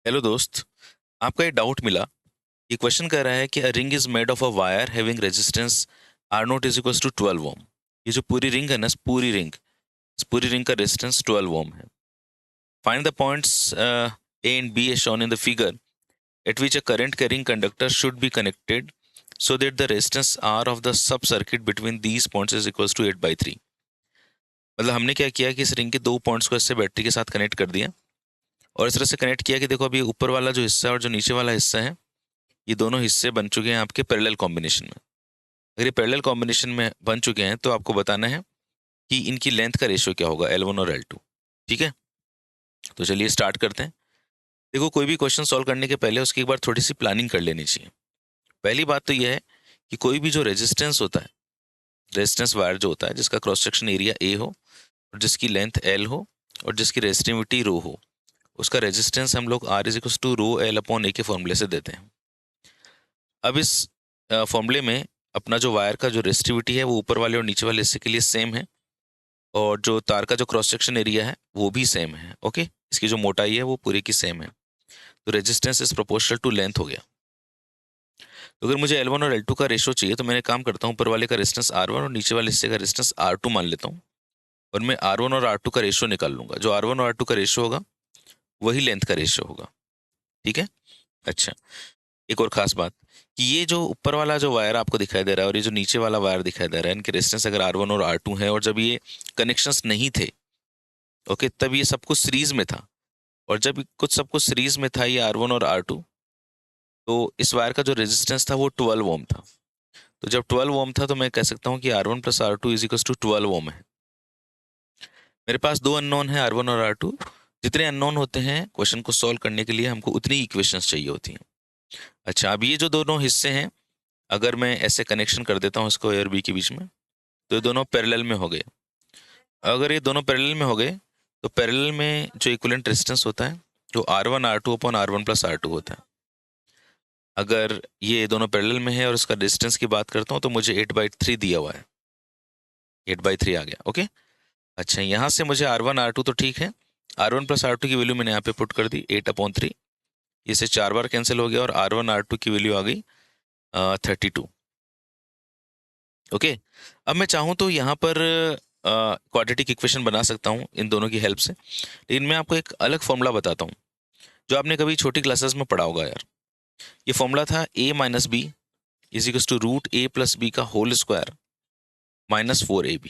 Hello दोस्त। आपका ये डाउट मिला। ये क्वेश्चन कह रहा है कि a ring is made of a wire having resistance R nought is equals to 12 ohm. ये जो पूरी रिंग है ना, इस पूरी रिंग का रेजिस्टेंस 12 ओम है। Find the points A and B as shown in the figure at which a current carrying conductor should be connected so that the resistance R of the sub circuit between these points is equals to 8/3। मतलब हमने क्या किया कि इस ring के दो points को इससे बैटरी के साथ कनेक्ट कर दिया और इस तरह से कनेक्ट किया कि देखो अभी ऊपर वाला जो हिस्सा है और जो नीचे वाला हिस्सा है, ये दोनों हिस्से बन चुके हैं आपके पैरेलल कॉम्बिनेशन में। अगर ये पैरेलल कॉम्बिनेशन में बन चुके हैं तो आपको बताना है कि इनकी लेंथ का रेशियो क्या होगा, L1 और L2। ठीक है, तो चलिए स्टार्ट करते हैं। देखो, कोई भी क्वेश्चन सॉल्व करने के पहले उसकी एक बार थोड़ी सी प्लानिंग कर लेनी चाहिए। पहली बात तो यह है कि कोई भी जो रेजिस्टेंस होता है, रेजिस्टेंस वायर जो होता है जिसका क्रॉस सेक्शन एरिया ए हो और जिसकी लेंथ एल हो और जिसकी रेजिस्टिविटी रो हो, उसका रेजिस्टेंस हम लोग R is equal to rho L upon A के फॉर्मूले से देते हैं। अब इस फॉर्मूले में अपना जो वायर का जो रेजिस्टिविटी है वो ऊपर वाले और नीचे वाले हिस्से के लिए सेम है और जो तार का जो क्रॉस सेक्शन एरिया है वो भी सेम है। ओके, इसकी जो मोटाई है वो पूरी की सेम है, तो resistance is proportional to length हो गया। तो अगर मुझे L1 और L2 का रेशियो चाहिए तो मैं काम करता हूँ, ऊपर वाले का रेजिस्टेंस R1 और नीचे वाले हिस्से का रेजिस्टेंस R2 मान लेता हूँ और मैं R1 और R2 का रेशियो निकाल लूंगा। जो R1 और R2 का रेशियो होगा वही लेंथ का रेशियो होगा। ठीक है। अच्छा, एक और खास बात कि ये जो ऊपर वाला जो वायर आपको दिखाई दे रहा है और ये जो नीचे वाला वायर दिखाई दे रहा है, इनके रेजिस्टेंस अगर R1 और R2 है और जब ये कनेक्शंस नहीं थे, ओके, तब ये सब कुछ सीरीज में था और जब कुछ सब कुछ सीरीज में था ये R1 और R2, तो इस वायर का जो रेजिस्टेंस था वो 12 ओम था। तो जब 12 ओम था तो मैं कह सकता हूँ कि R1 plus R2 is equal to 12 ohm है। मेरे पास दो अननोन है, R1 और R2। जितने अननोन होते हैं क्वेश्चन को सॉल्व करने के लिए हमको उतनी इक्वेशंस चाहिए होती हैं। अच्छा, अब ये जो दोनों हिस्से हैं, अगर मैं ऐसे कनेक्शन कर देता हूँ इसको ए और बी के बीच में, तो ये दोनों पैरेलल में हो गए। अगर ये दोनों पैरेलल में हो गए तो पैरेलल में जो इक्विवेलेंट रेजिस्टेंस होता है जो R1 R2 upon R1 plus R2 होता है। अगर ये दोनों पैरेलल में है और इसका डिस्टेंस की बात करता हूँ तो मुझे 8/3 दिया हुआ है, 8/3 आ गया। ओके। अच्छा, यहाँ से मुझे R1 R2 तो ठीक है, R1 प्लस R2 की वैल्यू मैंने यहाँ पे पुट कर दी 8/3। इसे 4 बार कैंसिल हो गया और R1 R2 की वैल्यू आ गई 32। ओके। अब मैं चाहूँ तो यहाँ पर क्वाड्रेटिक इक्वेशन बना सकता हूँ इन दोनों की हेल्प से, लेकिन मैं आपको एक अलग फॉर्मूला बताता हूँ जो आपने कभी छोटी क्लासेस में पढ़ा होगा यार। ये फॉर्मूला था a minus B is equal to root A plus B का होल स्क्वायर माइनस 4ab।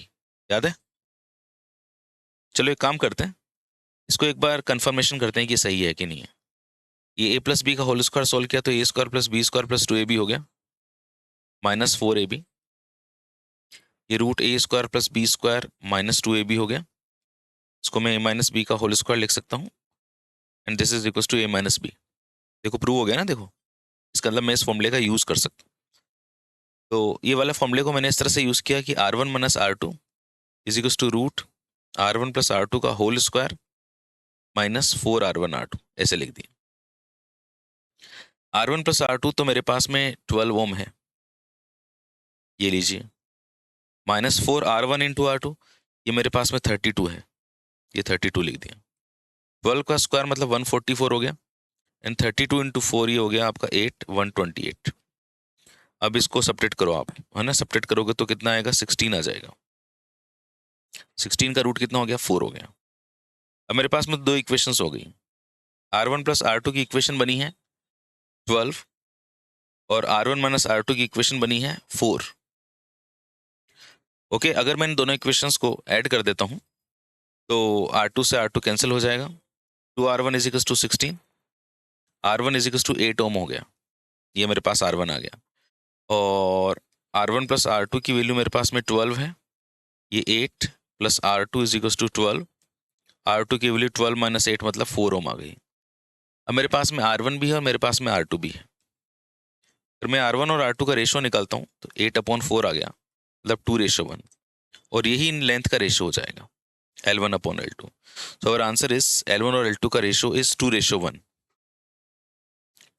याद है? चलो एक काम करते हैं, इसको एक बार कंफर्मेशन करते हैं कि सही है कि नहीं है। ये a प्लस बी का होल स्क्वायर सोल्व किया तो A square plus B square plus 2ab हो गया माइनस 4ab। ये root A square plus B square minus 2ab हो गया। इसको मैं a माइनस बी का होल स्क्वायर लिख सकता हूँ and this is equal to a minus B. देखो प्रूव हो गया ना। देखो, इसका मतलब मैं इस फॉर्मूले का यूज कर सकता हूँ। तो ये वाला फॉर्मूले को मैंने इस तरह से यूज किया कि R1 minus R2 is equal to root R1 plus R2 का whole square minus 4R1 R2 ऐसे लिख दिया। R1 प्लस R2 तो मेरे पास में 12 ओम है, ये लीजिए, माइनस 4R1 इंटू R2, ये मेरे पास में 32 है, ये 32 लिख दिया। 12 का स्क्वायर मतलब 144 हो गया एंड 32 इंटू 4 ये हो गया आपका 8, 128। अब इसको सब्ट्रैक्ट करो आप, है ना? सब्ट्रैक्ट करोगे तो कितना आएगा? 16 आ जाएगा। 16 का रूट कितना हो गया? 4 हो गया। अब मेरे पास में दो इक्वेशंस हो गई। R1 प्लस R2 की इक्वेशन बनी है 12 और R1 माइनस R2 की इक्वेशन बनी है 4। ओके, अगर मैं इन दोनों इक्वेशंस को ऐड कर देता हूँ तो R2 से R2 कैंसिल हो जाएगा। 2R1 is equal to 16, R1 is equal to 8 ohm हो गया, ये मेरे पास R1 आ गया। और R1 प्लस R2 की वैल्यू मेरे पास में 12 है, ये 8 plus R2 is equal to 12। R2 की वैल्यू 12 माइनस 8 मतलब 4 ओम आ गई। अब मेरे पास में R1 भी है और मेरे पास में R2 भी है। फिर मैं R1 और R2 का रेशियो निकालता हूँ तो 8/4 आ गया, मतलब 2:1, और यही इन लेंथ का रेशियो हो जाएगा L1/L2। So our answer is L1 और L2 का रेशियो इज 2:1।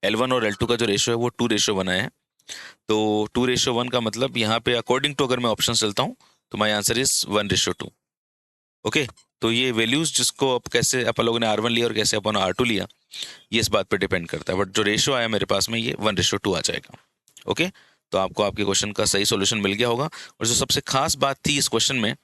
L1 और L2 का जो रेशियो है वो 2:1 आया है। तो 2:1 का मतलब यहाँ पे अकॉर्डिंग टू अगर मैं ऑप्शन चलता हूँ तो माई आंसर इज 1:2। ओके, तो ये वैल्यूज जिसको अब कैसे अपन लोगों ने R1 लिया और कैसे अपन R2 लिया, ये इस बात पे डिपेंड करता है, बट जो रेशियो आया मेरे पास में ये 1:2 आ जाएगा। ओके, तो आपको आपके क्वेश्चन का सही सॉल्यूशन मिल गया होगा। और जो सबसे खास बात थी इस क्वेश्चन में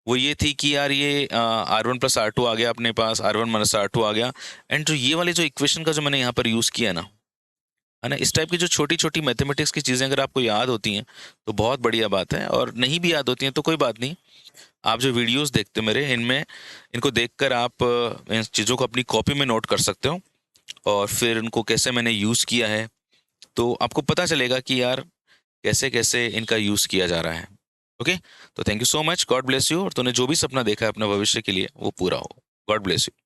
वो ये थी कि यार ये R1+R2 आ गया अपने पास, R1-R2 आ गया, एंड जो ये वाली जो इक्वेशन का जो मैंने यहाँ पर यूज़ किया है ना, इस टाइप की जो छोटी छोटी मैथमेटिक्स की चीज़ें अगर आपको याद होती हैं तो बहुत बढ़िया बात है, और नहीं भी याद होती हैं तो कोई बात नहीं। आप जो वीडियोस देखते हो मेरे, इनमें इनको देखकर आप इन चीज़ों को अपनी कॉपी में नोट कर सकते हो, और फिर इनको कैसे मैंने यूज़ किया है तो आपको पता चलेगा कि यार कैसे कैसे इनका यूज़ किया जा रहा है। ओके, तो thank you so much, God bless you, और तूने जो भी सपना देखा है अपने भविष्य के लिए वो पूरा हो। God bless you.